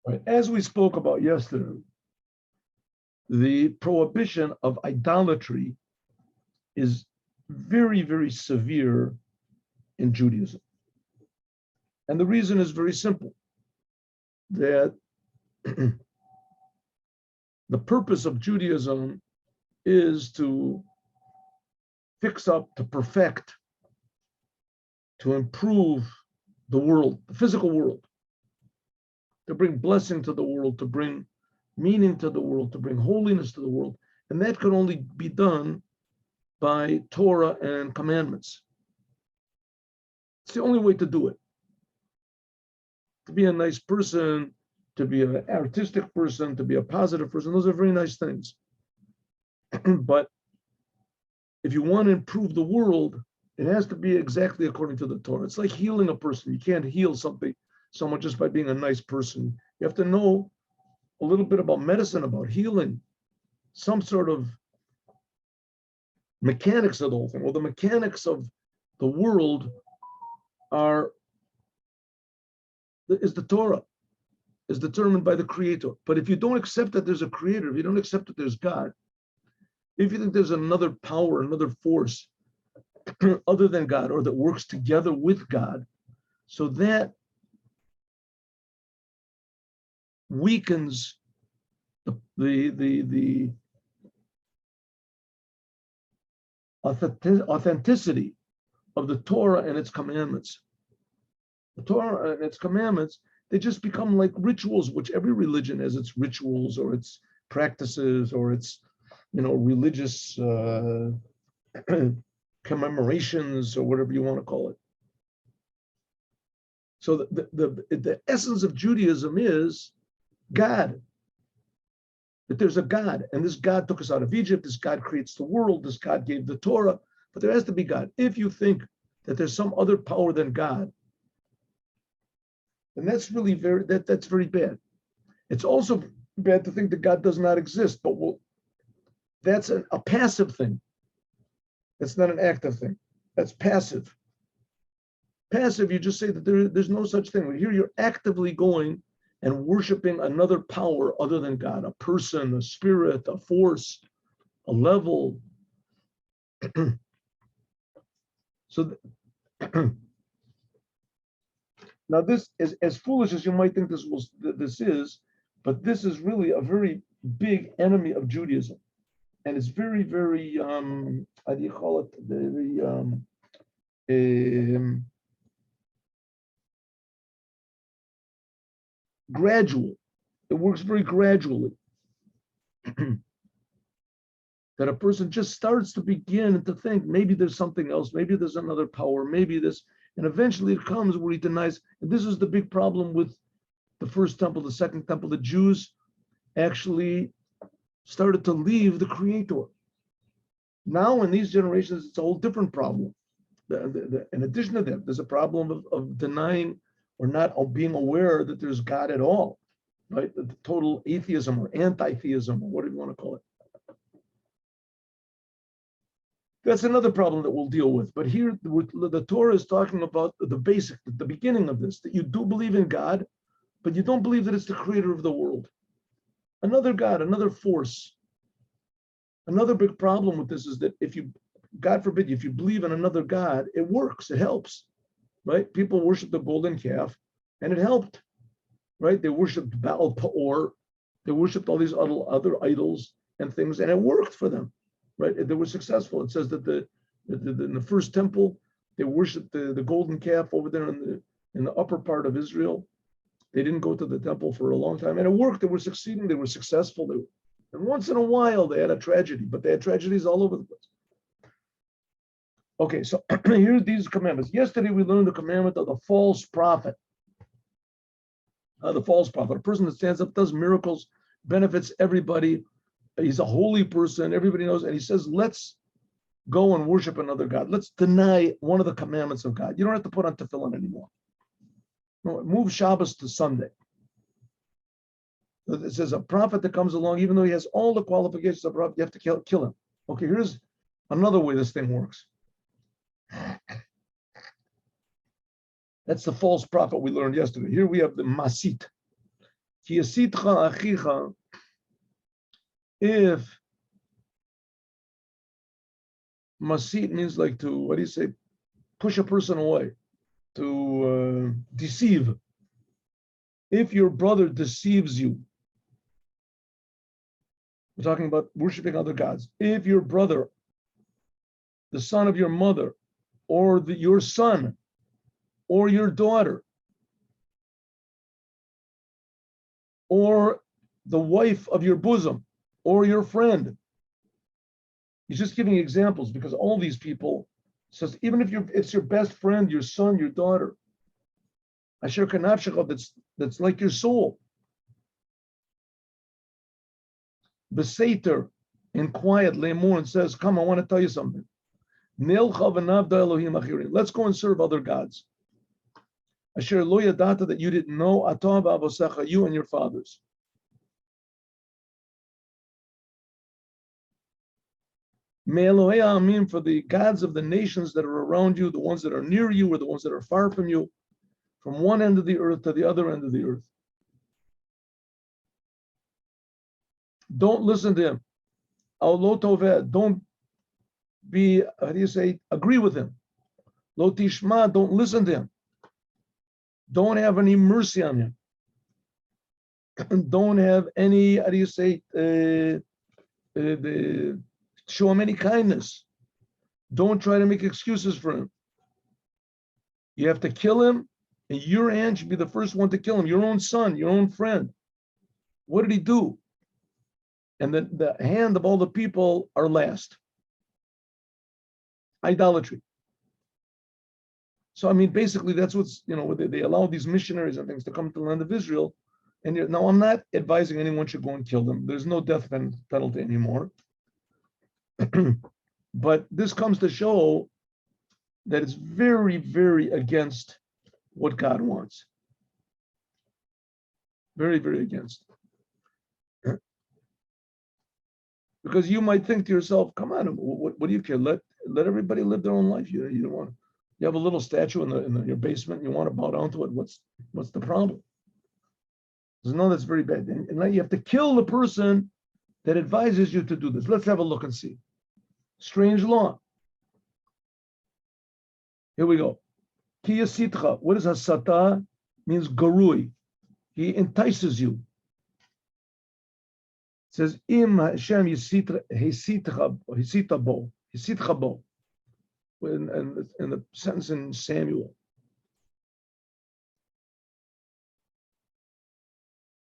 Right. As we spoke about yesterday, the prohibition of idolatry is very, very severe in Judaism. And the reason is very simple, that the purpose of Judaism is to fix up, to perfect, to improve the world, the physical world, to bring blessing to the world, to bring meaning to the world, to bring holiness to the world. And that can only be done by Torah and commandments. It's the only way to do it. To be a nice person, to be an artistic person, to be a positive person, those are very nice things. But if you want to improve the world, it has to be exactly according to the Torah. It's like healing a person. You can't heal someone just by being a nice person. You have to know a little bit about medicine, about healing, some sort of mechanics of the whole thing. Well, the mechanics of the world is the Torah, is determined by the Creator. But if you don't accept that there's a Creator, if you don't accept that there's God, if you think there's another power, another force other than God, or that works together with God, so that weakens the authenticity of the Torah and its commandments. The Torah and its commandments, they just become like rituals, which every religion has its rituals or its practices or its, religious commemorations or whatever you want to call it. So the essence of Judaism is God. That there's a God, and this God took us out of Egypt, this God creates the world, this God gave the Torah, but there has to be God. If you think that there's some other power than God, then that's really that's very bad. It's also bad to think that God does not exist, but that's a passive thing. That's not an active thing. That's passive. Passive, you just say that there's no such thing. Here you're actively going and worshiping another power other than God, a person, a spirit, a force, a level. So now this is as foolish as you might think this is, but this is really a very big enemy of Judaism. And it's very, very, how do you call it? Very, gradual. It works very gradually. That a person just starts to begin to think maybe there's something else, maybe there's another power, maybe this, and eventually it comes where he denies. And this is the big problem with the first temple, the second temple. The Jews actually started to leave the Creator. Now in these generations, it's a whole different problem. In addition to that, there's a problem of denying or not being aware that there's God at all, right? The total atheism or anti-theism or whatever you want to call it. That's another problem that we'll deal with. But here, the Torah is talking about the basic, the beginning of this, that you do believe in God, but you don't believe that it's the creator of the world. Another God, another force. Another big problem with this is that if you, God forbid, if you believe in another God, it works, it helps, right? People worship the golden calf, and it helped, right? They worshipped Baal Peor, they worshipped all these other idols and things, and it worked for them, right? They were successful. It says that in the first temple, they worshipped the golden calf over there in the upper part of Israel. They didn't go to the temple for a long time, and it worked. They were succeeding. They were successful. And once in a while, they had a tragedy, but they had tragedies all over the place. Okay, so here are these commandments. Yesterday, we learned the commandment of the false prophet. The false prophet, a person that stands up, does miracles, benefits everybody. He's a holy person. Everybody knows. And he says, let's go and worship another God. Let's deny one of the commandments of God. You don't have to put on tefillin anymore. No, move Shabbos to Sunday. It says a prophet that comes along, even though he has all the qualifications of a prophet, you have to kill him. Okay, here's another way this thing works. That's the false prophet we learned yesterday. Here we have the masit. Ki yasitcha achicha, if masit means like to, what do you say, push a person away, to deceive. If your brother deceives you, we're talking about worshiping other gods. If your brother, the son of your mother, or your son, or your daughter, or the wife of your bosom, or your friend. He's just giving examples because all these people, says even if it's your best friend, your son, your daughter, asher kanafshecha, that's like your soul. Beseter, in quiet, lemur, and says, "Come, I want to tell you something. Let's go and serve other gods. Asher lo yadata, that you didn't know, atah v'avosecha, you and your fathers. Me'elohei ha'amim, for the gods of the nations that are around you, the ones that are near you or the ones that are far from you, from one end of the earth to the other end of the earth. Don't listen to him. Lo toveh, don't be, how do you say, agree with him. Lo tishma, don't listen to him. Don't have any mercy on him. Don't have any, how do you say, show him any kindness. Don't try to make excuses for him. You have to kill him, and your hand should be the first one to kill him. Your own son, your own friend. What did he do? And the hand of all the people are last. Idolatry. So, I mean, basically, that's what's, they allow these missionaries and things to come to the land of Israel. And now I'm not advising anyone should go and kill them. There's no death penalty anymore. But this comes to show that it's very, very against what God wants. Very, very against. Because you might think to yourself, come on, what do you care? Let everybody live their own life. You don't want to. You have a little statue in your basement. You want to bow down to it. What's the problem? No, that's very bad. And now you have to kill the person that advises you to do this. Let's have a look and see. Strange law. Here we go. Ki yasitcha. What is hasata? Means garui. He entices you. It says im Hashem hisitcha bo. In the sentence in Samuel.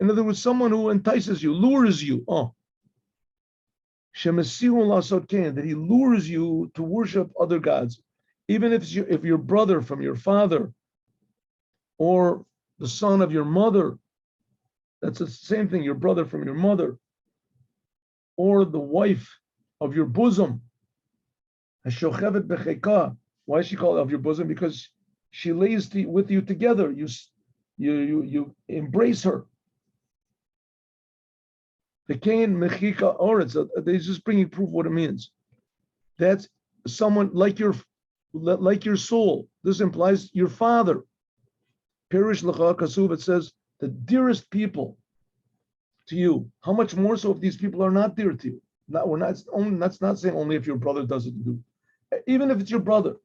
In other words, someone who entices you, lures you. That he lures you to worship other gods, even if your brother from your father or the son of your mother, that's the same thing, your brother from your mother, or the wife of your bosom. Why is she called of your bosom? Because she lays with you together. You embrace her. The Cain mechika oretz. They're just bringing proof what it means. That's someone like your soul. This implies your father. Perish l'cha kasuv. It says the dearest people to you. How much more so if these people are not dear to you? That's not saying only if your brother does it to do. Even if it's your brother.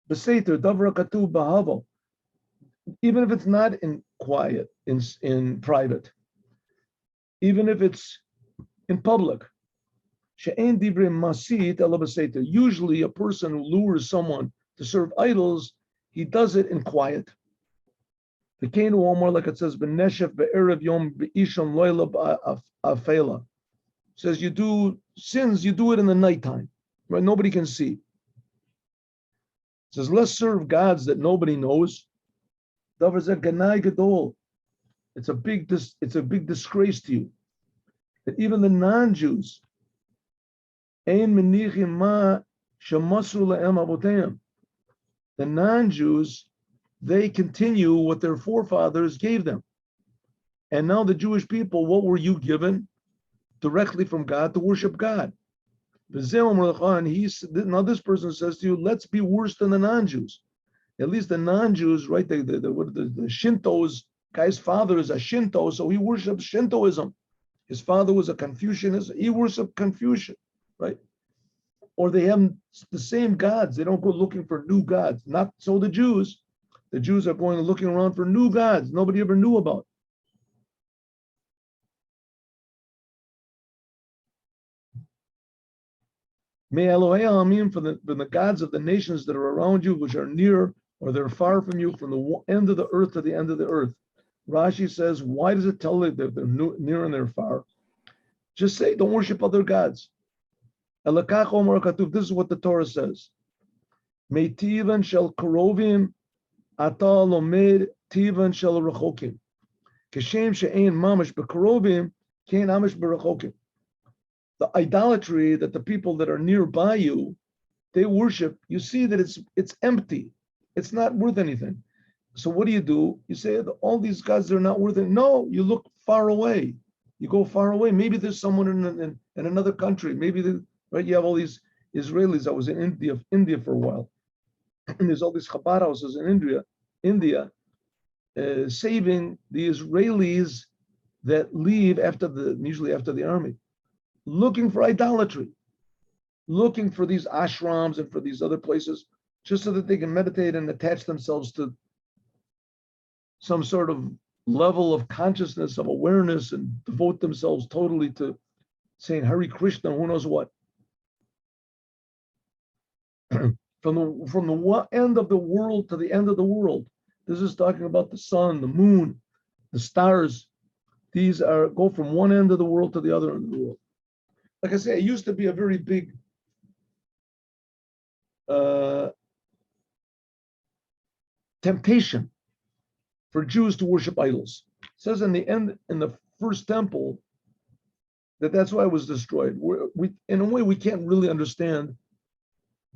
Beseter davra katuv bahavo. Even if it's not in quiet, in private. Even if it's in public. Usually a person who lures someone to serve idols, he does it in quiet. The Cain Walmart, like it says, Beneshef be'erev yom be'ishon loyla afela. Says you do sins, you do it in the nighttime, right? Nobody can see. It says, let's serve gods that nobody knows. It's a big disgrace to you that even the non-Jews, the non-Jews, they continue what their forefathers gave them. And now the Jewish people, what were you given? Directly from God to worship God. Now this person says to you, let's be worse than the non-Jews. At least the non-Jews, right? The Shintos, Guy's father is a Shinto, so he worships Shintoism. His father was a Confucianist. He worshipped Confucian, right? Or they have the same gods. They don't go looking for new gods. Not so the Jews. The Jews are going looking around for new gods nobody ever knew about. May Elohei Amim, from the gods of the nations that are around you, which are near or they're far from you, from the end of the earth to the end of the earth. Rashi says, why does it tell you that they're near and they're far? Just say, don't worship other gods. This is what the Torah says. Meitivan shel karovim, ata lomed tivan shel rechokim. Keshem she'ein mamash bekarovim, kein amish berachokim. The idolatry that the people that are nearby you, they worship, you see that it's empty. It's not worth anything. So what do? You say, all these gods, they're not worth it. No, you look far away. You go far away. Maybe there's someone in another country. Maybe, right? You have all these Israelis. I was in India for a while. And there's all these Chabad houses in India, saving the Israelis that leave usually after the army, looking for idolatry, looking for these ashrams and for these other places, just so that they can meditate and attach themselves to some sort of level of consciousness, of awareness, and devote themselves totally to saying Hare Krishna, who knows what. From the end of the world to the end of the world. This is talking about the sun, the moon, the stars. These go from one end of the world to the other end of the world. Like I say, it used to be a very big temptation for Jews to worship idols. It says in the first temple, that's why it was destroyed. In a way, we can't really understand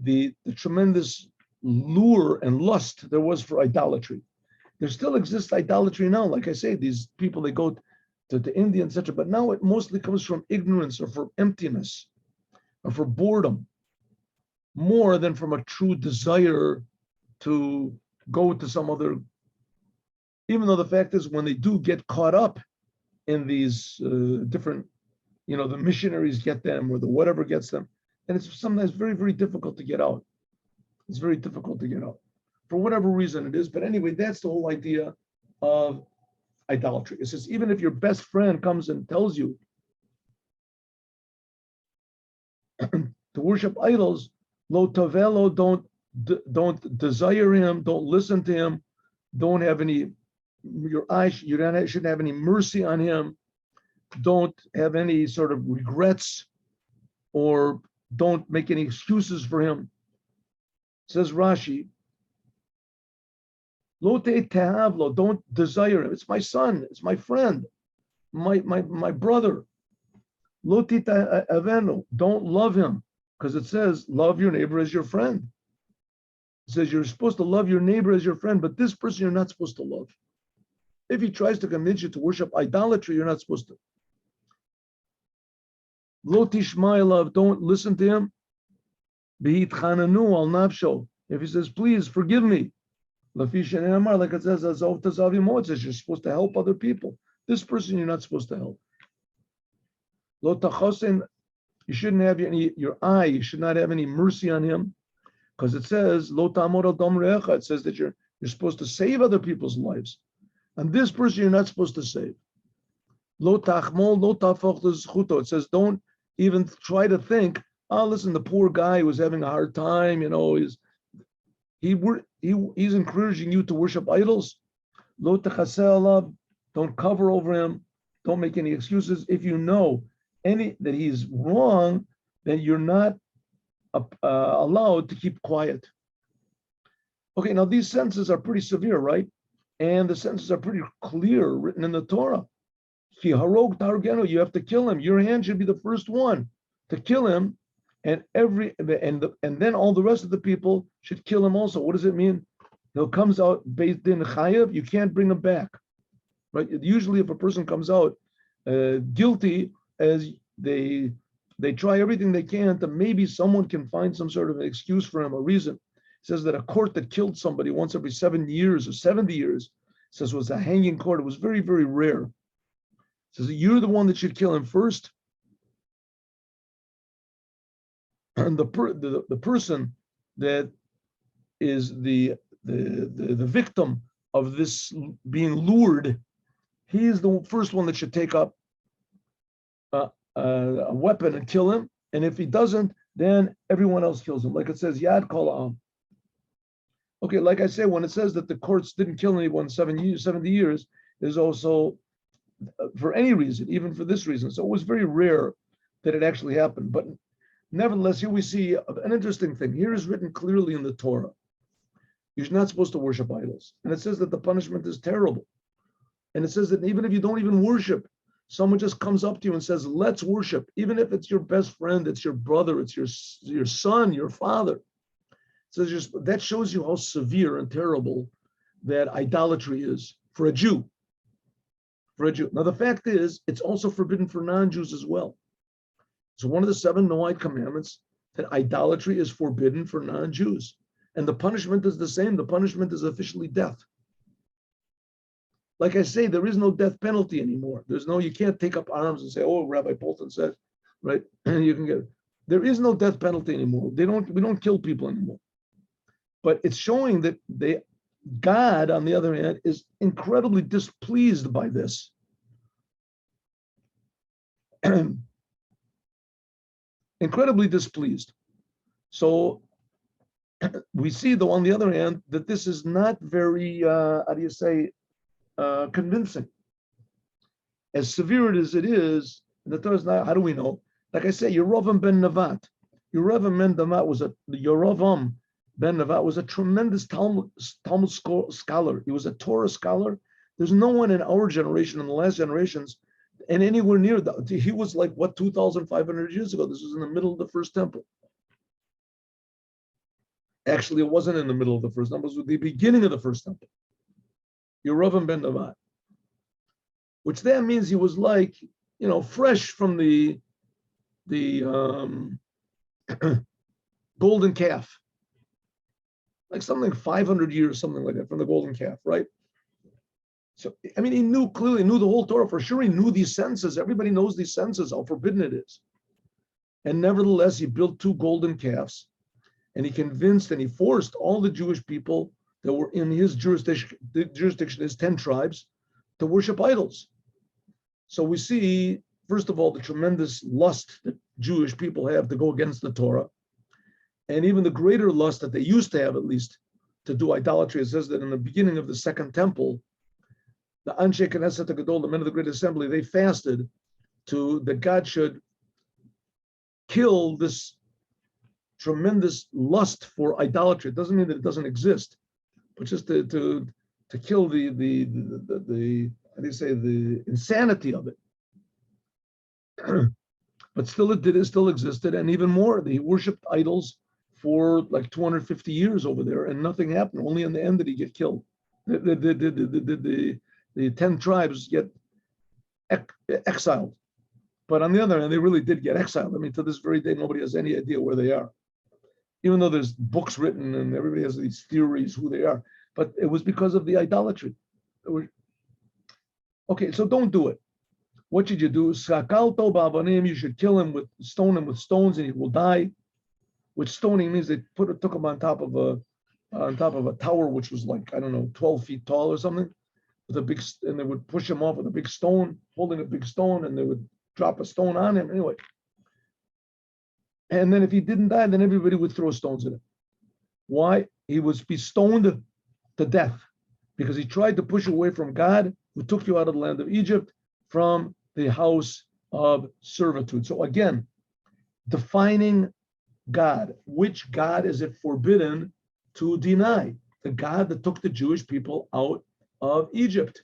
the tremendous lure and lust there was for idolatry. There still exists idolatry now. Like I say, these people, they go to India, etc. But now it mostly comes from ignorance or from emptiness or for boredom, more than from a true desire to go to some other. Even though the fact is, when they do get caught up in these different, the missionaries get them or the whatever gets them, and it's sometimes very, very difficult to get out. It's very difficult to get out for whatever reason it is. But anyway, that's the whole idea of idolatry. It says, even if your best friend comes and tells you to worship idols, lo tavelo, don't desire him, don't listen to him, don't have any, your eyes, you shouldn't have any mercy on him, don't have any sort of regrets, or don't make any excuses for him. Says Rashi, lo te'ahavlo, don't desire him. It's my son, it's my friend, my brother. Lo te'aveno, don't love him, because it says love your neighbor as your friend. It says you're supposed to love your neighbor as your friend, but this person you're not supposed to love. If he tries to convince you to worship idolatry, you're not supposed to. Lo tishma elav, don't listen to him. Behit chananu al nafsho. If he says, please forgive me, like it says, it says you're supposed to help other people. This person you're not supposed to help. Lo tachosen, you shouldn't have your eye, you should not have any mercy on him, because it says, Lo ta'amod al dam re'echa, it says that you're supposed to save other people's lives. And this person you're not supposed to save. Lo tachmol, lo tafoch l'zchuto. It says, don't even try to think, listen, the poor guy was having a hard time, he's encouraging you to worship idols. Lo techaseh alav, don't cover over him, don't make any excuses. If you know that he's wrong, then you're not allowed to keep quiet. Okay, now these sentences are pretty severe, right? And the sentences are pretty clear, written in the Torah. You have to kill him. Your hand should be the first one to kill him, and then all the rest of the people should kill him also. What does it mean? He comes out based in chayav. You can't bring him back, right? Usually, if a person comes out guilty, as they try everything they can to maybe someone can find some sort of an excuse for him, a reason. It says that a court that killed somebody once every 7 years or 70 years says it was a hanging cord. It was very, very rare. It says you're the one that should kill him first. And the person that is the victim of this being lured, he is the first one that should take up a weapon and kill him. And if he doesn't, then everyone else kills him. Like it says, Yad Kol Ha'am. Okay, like I say, when it says that the courts didn't kill anyone 70 years, is also for any reason, even for this reason. So it was very rare that it actually happened. But nevertheless, here we see an interesting thing. Here is written clearly in the Torah. You're not supposed to worship idols. And it says that the punishment is terrible. And it says that even if you don't even worship, someone just comes up to you and says, let's worship. Even if it's your best friend, it's your brother, it's your son, your father. So that shows you how severe and terrible that idolatry is for a Jew. For a Jew. Now, the fact is, it's also forbidden for non-Jews as well. So one of the 7 Noahide commandments, that idolatry is forbidden for non-Jews. And the punishment is the same. The punishment is officially death. Like I say, there is no death penalty anymore. You can't take up arms and say, oh, Rabbi Bolton said, right? And you can get it. There is no death penalty anymore. We don't kill people anymore. But it's showing that God, on the other hand, is incredibly displeased by this. Incredibly displeased. So we see, though, on the other hand, that this is not very, convincing. As severe as it is, the Torah is not, how do we know? Like I say, Yerovam ben Nevat. Yerovam ben Nevat was a tremendous Talmud scholar. He was a Torah scholar. There's no one in our generation, in the last generations, and anywhere near that. He was like, 2,500 years ago? This was in the middle of the first temple. Actually, it wasn't in the middle of the first temple. It was the beginning of the first temple. Yerovam ben Nevat. Which then means he was like, fresh from the golden calf. Like something 500 years, something like that, from the golden calf, right? So, he clearly knew the whole Torah. For sure, he knew these senses. Everybody knows these senses, how forbidden it is. And nevertheless, he built 2 golden calves, and he convinced and he forced all the Jewish people that were in his jurisdiction, his 10 tribes, to worship idols. So we see, first of all, the tremendous lust that Jewish people have to go against the Torah, and even the greater lust that they used to have, at least, to do idolatry. It says that in the beginning of the second temple, the Anshe Knesset Gadol, the men of the Great Assembly, they fasted that God should kill this tremendous lust for idolatry. It doesn't mean that it doesn't exist, but just to kill the how do you say, the insanity of it. But still, it still existed, and even more, they worshipped idols for like 250 years over there, and nothing happened. Only in the end did he get killed. The 10 tribes get exiled. But on the other hand, they really did get exiled. To this very day, nobody has any idea where they are, even though there's books written and everybody has these theories who they are. But it was because of the idolatry. Okay, so don't do it. What should you do? You should kill him stone him with stones, and he will die. Which stoning means they took him on top of a tower, which was like, 12 feet tall or something, and they would push him off with a big stone, holding a big stone, and they would drop a stone on him anyway. And then if he didn't die, then everybody would throw stones at him. Why? He would be stoned to death because he tried to push away from God, who took you out of the land of Egypt, from the house of servitude. So again, defining God. Which God is it forbidden to deny? The God that took the Jewish people out of Egypt,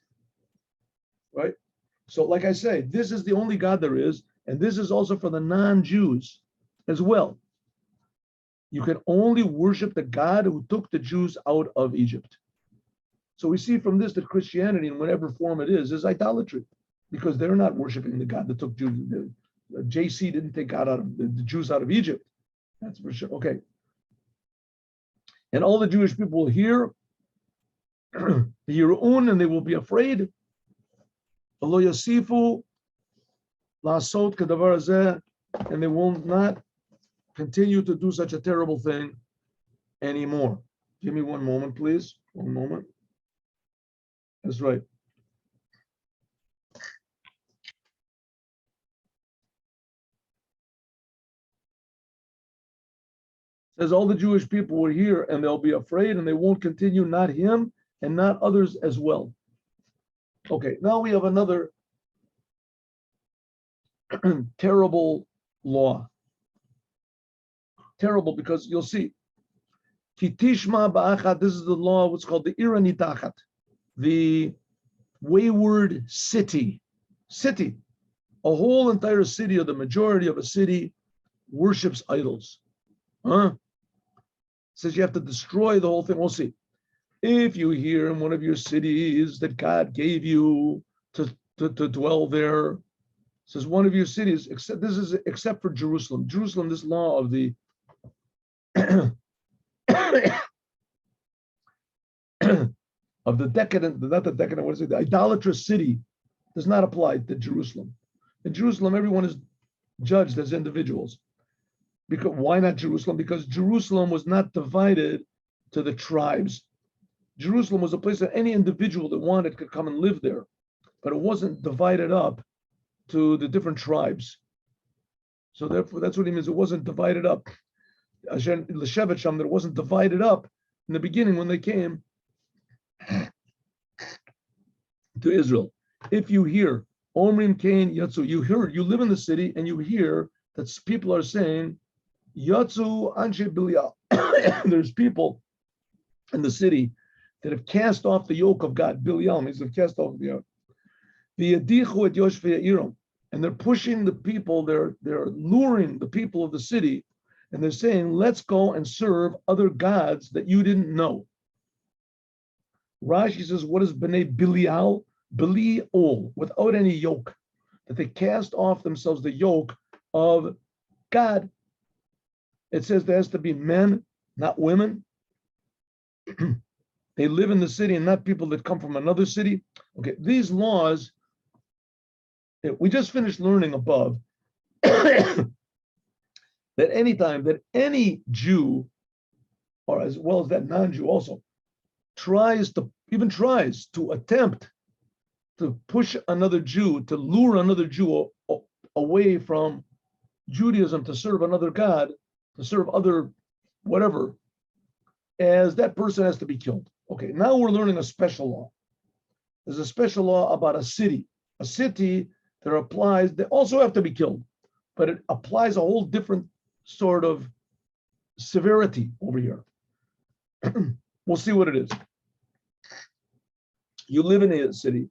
right? So like I say, this is the only God there is, and this is also for the non-Jews as well. You can only worship the God who took the Jews out of Egypt. So we see from this that Christianity, in whatever form it is idolatry, because they're not worshiping the God that took Jews. The JC didn't take God out of the Jews out of Egypt. That's for sure. Okay. And all the Jewish people will hear and they will be afraid. Lo yasifu lasot kedavar hazeh, and they will not continue to do such a terrible thing anymore. Give me one moment, please. One moment. That's right. It says all the Jewish people were here and they'll be afraid and they won't continue, not him and not others as well. Okay, now we have another terrible law. Terrible because you'll see. Kitishma ba'achat, this is the law, what's called the iranitachat, the wayward city. City. A whole entire city, or the majority of a city, worships idols. Huh? Says you have to destroy the whole thing. We'll see. If you hear in one of your cities that God gave you to dwell there, says one of your cities, except for Jerusalem. Jerusalem, this law of the of the decadent, not the decadent, what is it? The idolatrous city does not apply to Jerusalem. In Jerusalem, everyone is judged as individuals. Because why not Jerusalem? Because Jerusalem was not divided to the tribes. Jerusalem was a place that any individual that wanted could come and live there, but it wasn't divided up to the different tribes. So therefore, that's what he means. It wasn't divided up. That it wasn't divided up in the beginning when they came to Israel. If you hear Omrim Kain Yatsu, you live in the city and you hear that people are saying Yatsu Anshe Bilial. There's people in the city that have cast off the yoke of God. Bilial means they've cast off the yoke. The Yadichu et Yoshvei Iram, and they're pushing the people. They're luring the people of the city, and they're saying, "Let's go and serve other gods that you didn't know." Rashi says, "What is Bnei Bilial? Biliol, without any yoke, that they cast off themselves the yoke of God." It says there has to be men, not women. They live in the city and not people that come from another city. Okay, these laws, we just finished learning above that anytime that any Jew, or as well as that non-Jew also, tries to attempt to push another Jew, to lure another Jew away from Judaism to serve another God, to serve other whatever, as that person has to be killed. Okay, now we're learning a special law. There's a special law about a city. A city that applies, they also have to be killed, but it applies a whole different sort of severity over here. We'll see what it is. You live in a city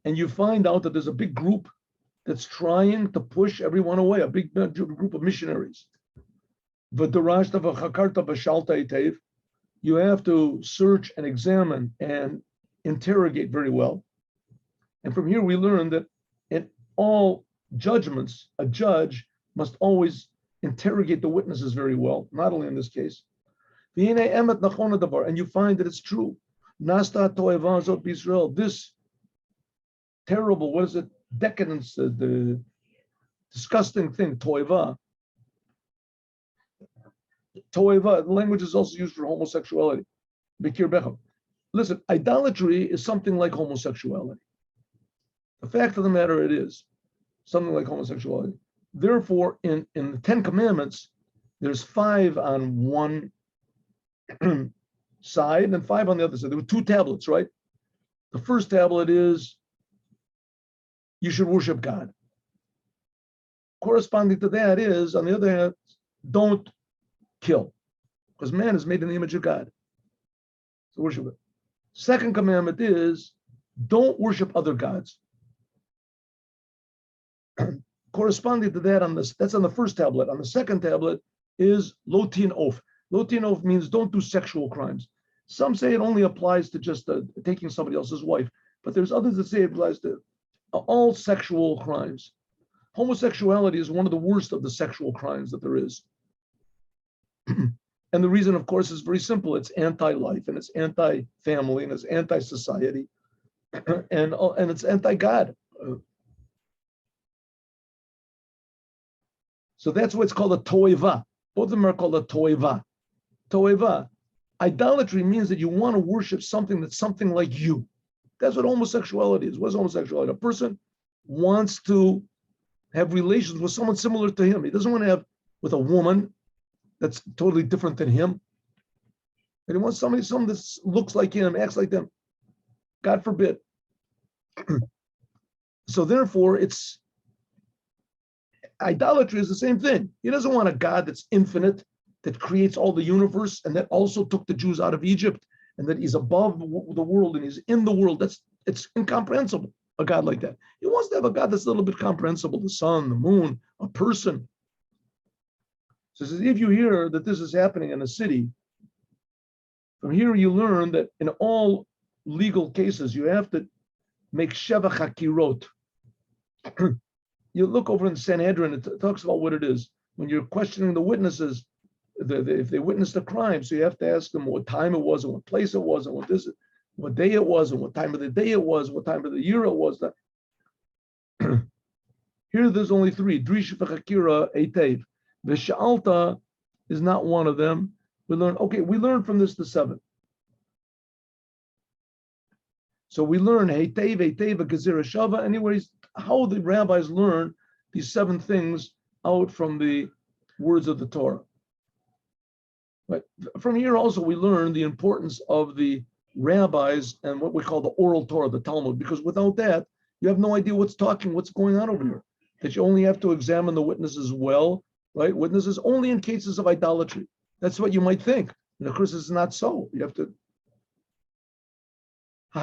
and you find out that there's a big group that's trying to push everyone away, a big group of missionaries. You have to search and examine and interrogate very well. And from here we learn that in all judgments, a judge must always interrogate the witnesses very well, not only in this case. And you find that it's true. This terrible, what is it? Decadence, the disgusting thing, toeva. Toeva, the language is also used for homosexuality. Listen, idolatry is something like homosexuality. The fact of the matter, it is something like homosexuality. Therefore, in the 10 Commandments, there's 5 on one side and 5 on the other side. There were 2 tablets, right? The first tablet is you should worship God. Corresponding to that is, on the other hand, don't kill, because man is made in the image of God. So worship it. Second commandment is don't worship other gods. Corresponding to that, that's on the first tablet. On the second tablet is lo tin'of. Lo tin'of means don't do sexual crimes. Some say it only applies to just taking somebody else's wife, but there's others that say it applies to all sexual crimes. Homosexuality is one of the worst of the sexual crimes that there is. And the reason, of course, is very simple. It's anti-life, and it's anti-family, and it's anti-society, and it's anti-God. So that's what's called a toeva. Both of them are called a toeva. Toeva. Idolatry means that you want to worship something that's something like you. That's what homosexuality is. What's homosexuality? A person wants to have relations with someone similar to him. He doesn't want to have with a woman that's totally different than him. And he wants someone that looks like him, acts like them. God forbid. So therefore, idolatry is the same thing. He doesn't want a God that's infinite, that creates all the universe, and that also took the Jews out of Egypt, and that he's above the world and he's in the world. It's incomprehensible, a God like that. He wants to have a God that's a little bit comprehensible, the sun, the moon, a person. So he says, if you hear that this is happening in a city, from here you learn that in all legal cases, you have to make sheva chakirot. You look over in Sanhedrin, it talks about what it is. When you're questioning the witnesses, if they witnessed a crime, so you have to ask them what time it was, and what place it was, and what day it was, and what time of the day it was, what time of the year it was. Here there's only three. Drish v'chakira eitev. V'sha'alta is not one of them. We learn from this the seven. So we learn Heitev, Heitev, Gezerah Shava. Anyways, how the rabbis learn these seven things out from the words of the Torah. But from here also we learn the importance of the rabbis and what we call the oral Torah, the Talmud, because without that, you have no idea what's going on over here. That you only have to examine the witnesses well, right? Witnesses only in cases of idolatry. That's what you might think. And of course, it's not so. You have to you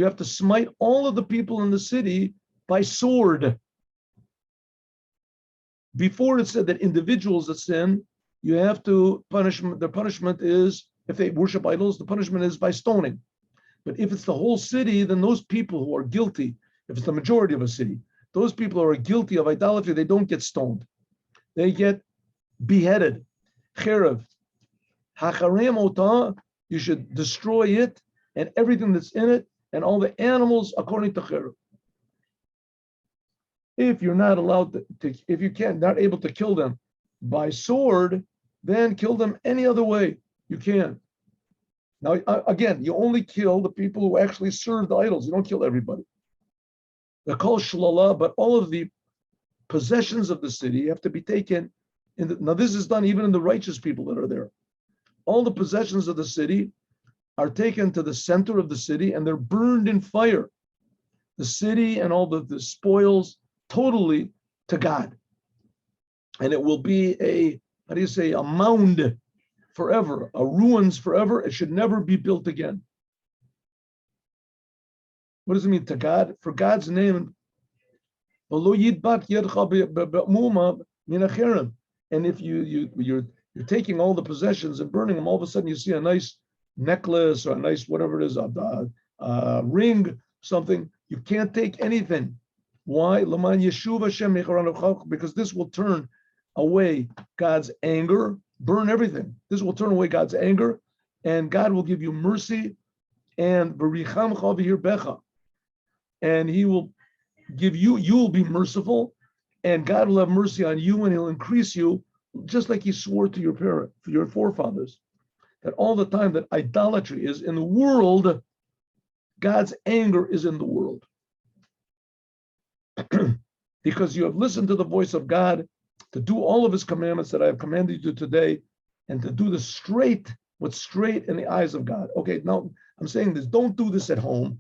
have to smite all of the people in the city by sword. Before it said that individuals that sin, you have to punish them. The punishment is, if they worship idols, the punishment is by stoning. But if it's the whole city, then those people who are guilty, if it's the majority of a city, those people who are guilty of idolatry, they don't get stoned. They get beheaded. Cherev. Hacharem otah, you should destroy it and everything that's in it and all the animals according to Cherev. If you're not allowed if you not able to kill them by sword, then kill them any other way you can. Now, again, you only kill the people who actually serve the idols. You don't kill everybody. They're called shlala, but all of the possessions of the city have to be taken. Now, this is done even in the righteous people that are there. All the possessions of the city are taken to the center of the city and they're burned in fire. The city and all the spoils totally to God. And it will be a mound forever, a ruins forever. It should never be built again. What does it mean to God? For God's name. And if you're taking all the possessions and burning them, all of a sudden you see a nice necklace or a nice whatever it is, a ring, something. You can't take anything. Why? Because this will turn away God's anger. Burn everything. This will turn away God's anger, and God will give you mercy, and and He will give you. You will be merciful, and God will have mercy on you, and He'll increase you, just like He swore to your your forefathers, that all the time that idolatry is in the world, God's anger is in the world. Because you have listened to the voice of God, to do all of His commandments that I have commanded you today, and to do what's straight in the eyes of God. Okay, now I'm saying this, don't do this at home.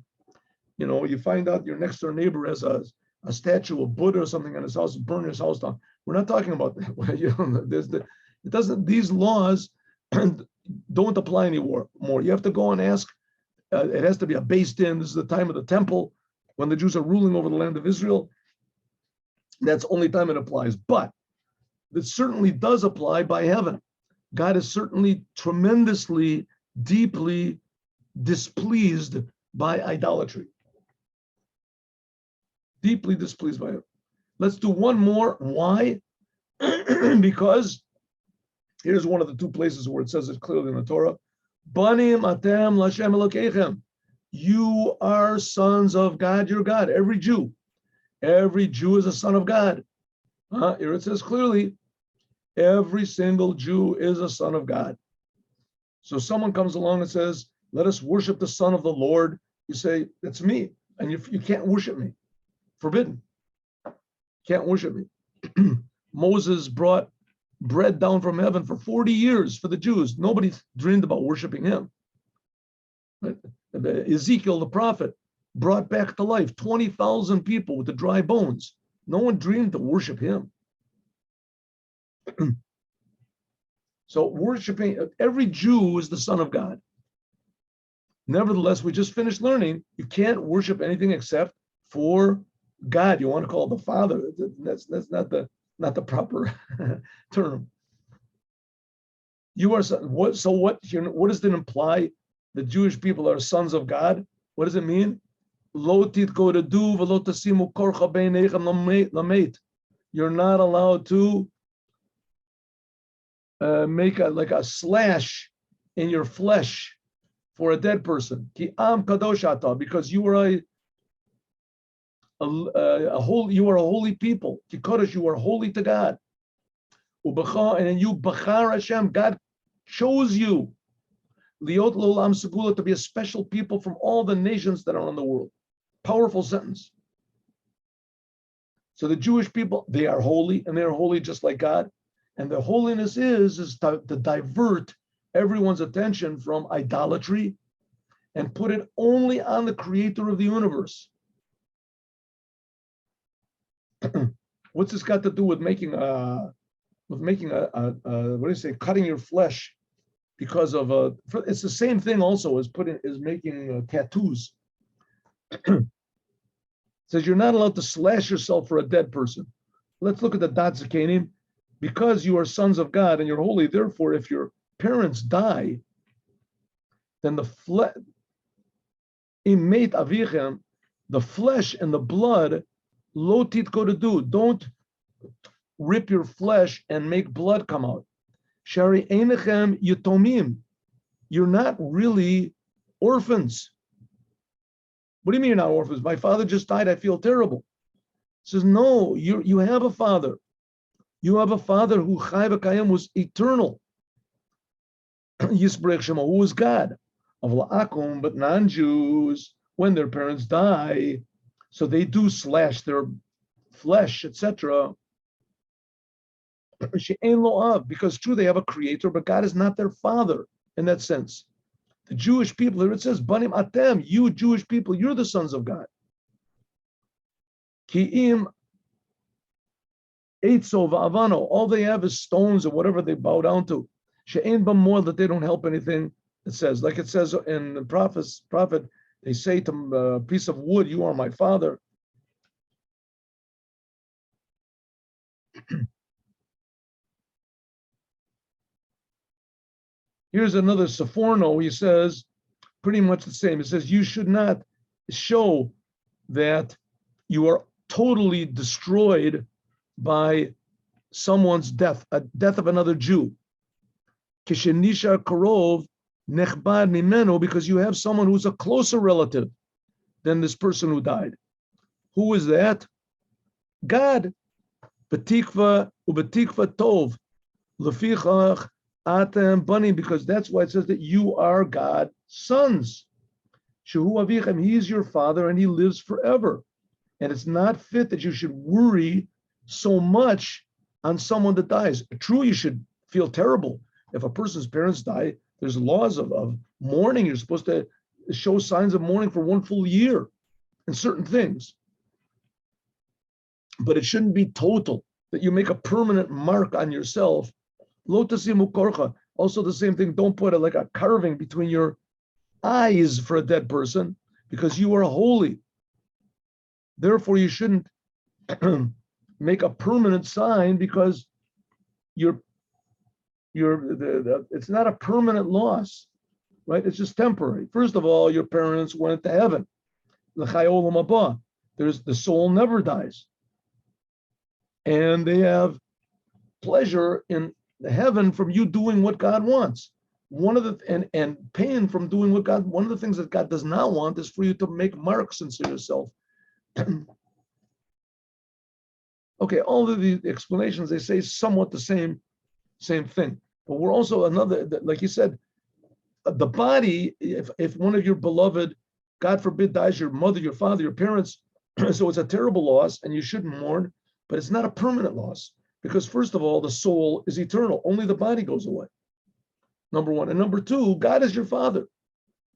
You find out your next door neighbor has a statue of Buddha or something in his house, burn his house down. We're not talking about that. These laws don't apply anymore. You have to go and ask. It has to be a based in. This is the time of the temple when the Jews are ruling over the land of Israel. That's the only time it applies. But it certainly does apply by heaven. God is certainly tremendously, deeply displeased by idolatry. Deeply displeased by it. Let's do one more. Why? Because Here's one of the two places where it says it clearly in the Torah. Banim atem l'Hashem Elokeichem. You are sons of God, your God. Every Jew is a son of God. Here it says clearly, every single Jew is a son of God. So someone comes along and says, let us worship the Son of the Lord. You say, that's me. And you can't worship me. Forbidden. Can't worship me. Moses brought bread down from heaven for 40 years for the Jews. Nobody dreamed about worshiping him. Right? Ezekiel, the prophet, brought back to life 20,000 people with the dry bones. No one dreamed to worship him. So worshiping, every Jew is the son of God. Nevertheless, we just finished learning, you can't worship anything except for God. You want to call it the Father. That's not the proper term. You are what? So what does that imply? The Jewish people are sons of God. What does it mean? You're not allowed to make a slash in your flesh for a dead person. Because you are you are a holy people. You are holy to God. And you bachar Hashem, God chose you liot l'olam segula, to be a special people from all the nations that are in the world. Powerful sentence. So the Jewish people, they are holy, and they are holy just like God. And the holiness is to divert everyone's attention from idolatry and put it only on the creator of the universe. What's this got to do with making what do you say, cutting your flesh because of it's the same thing also as making tattoos. It says you're not allowed to slash yourself for a dead person. Let's look at the Dat Zkainim. Because you are sons of God and you're holy, therefore, if your parents die, then the flesh and the blood, lo titko do, don't rip your flesh and make blood come out. Shari einechem yatomim, you're not really orphans. What do you mean you're not orphans? My father just died, I feel terrible. He says, no, you have a father. You have a father who Chai v'Kayim was eternal. Yisbrech Shema, who is God. But non-Jews, when their parents die, so they do slash their flesh, etc. Because true, they have a creator, but God is not their father in that sense. The Jewish people, here it says, Banim atem, you Jewish people, you're the sons of God. Ki'im Eitzo va'avano, all they have is stones or whatever they bow down to. She'ein b'mor, that they don't help anything. It says, like it says in the prophet, they say to a piece of wood, you are my father. Here's another Sephorno. He says pretty much the same. It says you should not show that you are totally destroyed by someone's death, a death of another Jew. Kishenishar karov nechbad mimeno, because you have someone who's a closer relative than this person who died. Who is that? God. Betikva ubetikva tov lefichach atem bani, because that's why it says that you are God's sons. Shehu avichem, he is your father and he lives forever. And it's not fit that you should worry so much on someone that dies. True, you should feel terrible. If a person's parents die, there's laws of mourning. You're supposed to show signs of mourning for 1 full year and certain things. But it shouldn't be total, that you make a permanent mark on yourself. Lotasimu korcha. Also the same thing, don't put like a carving between your eyes for a dead person, because you are holy. Therefore, you shouldn't make a permanent sign, because it's not a permanent loss, right? It's just temporary. First of all, your parents went to heaven. The soul never dies. And they have pleasure in the heaven from you doing what God wants. One of the and pain from doing what God. One of the things that God does not want is for you to make marks into yourself. Okay, all of the explanations, they say somewhat the same thing. But we're also another, like you said, the body, if one of your beloved, God forbid, dies, your mother, your father, your parents, so it's a terrible loss and you shouldn't mourn, but it's not a permanent loss because first of all, the soul is eternal. Only the body goes away. Number one. And number two, God is your father.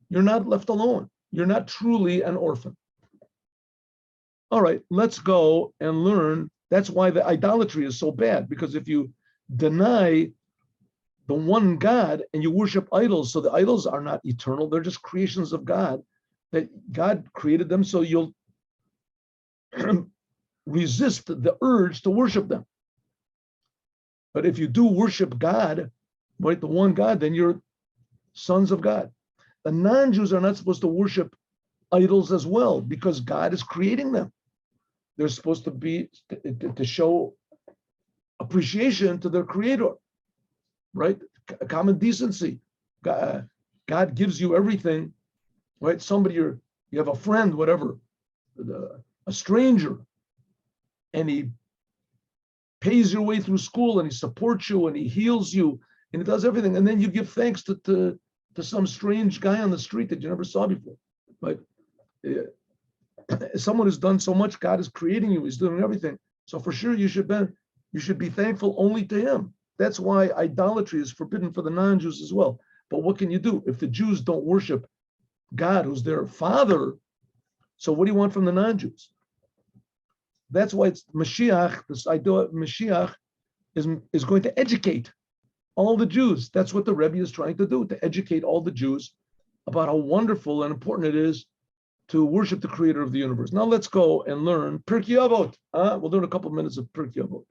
You're not left alone. You're not truly an orphan. All right, let's go and learn. That's why the idolatry is so bad, because if you deny the one God and you worship idols, so the idols are not eternal, they're just creations of God, that God created them, so you'll resist the urge to worship them. But if you do worship God, right, the one God, then you're sons of God. The non-Jews are not supposed to worship idols as well, because God is creating them. They're supposed to be to show appreciation to their creator, right? Common decency. God gives you everything, right? Somebody, you have a friend, whatever, a stranger, and he pays your way through school and he supports you and he heals you and he does everything. And then you give thanks to some strange guy on the street that you never saw before, right? Someone who's done so much, God is creating you, he's doing everything. So for sure you should be thankful only to him. That's why idolatry is forbidden for the non-Jews as well. But what can you do? If the Jews don't worship God, who's their father, so what do you want from the non-Jews? That's why it's Mashiach, this idea Mashiach is going to educate all the Jews. That's what the Rebbe is trying to do, to educate all the Jews about how wonderful and important it is to worship the creator of the universe. Now let's go and learn Pirkei Avot. We'll learn a couple minutes of Pirkei Avot.